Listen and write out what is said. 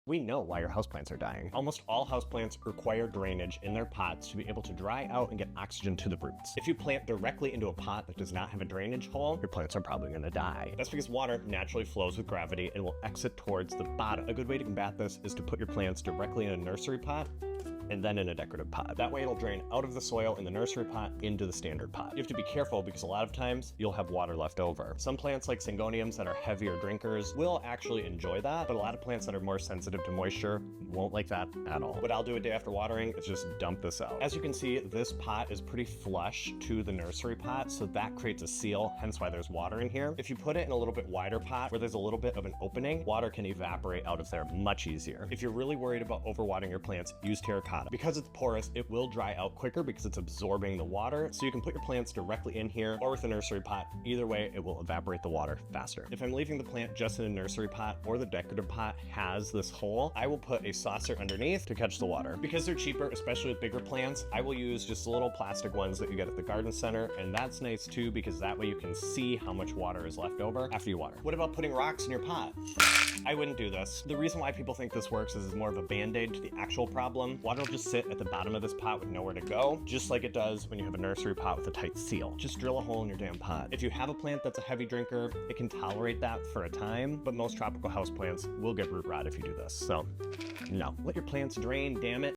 We know why your houseplants are dying. Almost all houseplants require drainage in their pots to be able to dry out and get oxygen to the roots. If you plant directly into a pot that does not have a drainage hole, your plants are probably going to die. That's because water naturally flows with gravity and will exit towards the bottom. A good way to combat this is to put your plants directly in a nursery pot and then in a decorative pot. That way it'll drain out of the soil in the nursery pot into the standard pot. You have to be careful because a lot of times you'll have water left over. Some plants like Syngoniums that are heavier drinkers will actually enjoy that, but a lot of plants that are more sensitive to moisture won't like that at all. What I'll do a day after watering is just dump this out. As you can see, this pot is pretty flush to the nursery pot, so that creates a seal, hence why there's water in here. If you put it in a little bit wider pot where there's a little bit of an opening, water can evaporate out of there much easier. If you're really worried about overwatering your plants, use terracotta. Because it's porous, it will dry out quicker because it's absorbing the water, so you can put your plants directly in here or with a nursery pot. Either way, it will evaporate the water faster. If I'm leaving the plant just in a nursery pot or the decorative pot has this hole, I will put a saucer underneath to catch the water. Because they're cheaper, especially with bigger plants, I will use just little plastic ones that you get at the garden center, and that's nice too because that way you can see how much water is left over after you water. What about putting rocks in your pot? I wouldn't do this. The reason why people think this works is it's more of a band-aid to the actual problem. Water will just sit at the bottom of this pot with nowhere to go, just like it does when you have a nursery pot with a tight seal. Just drill a hole in your damn pot. If you have a plant that's a heavy drinker, it can tolerate that for a time, but most tropical houseplants will get root rot if you do this. So, no. Let your plants drain, damn it.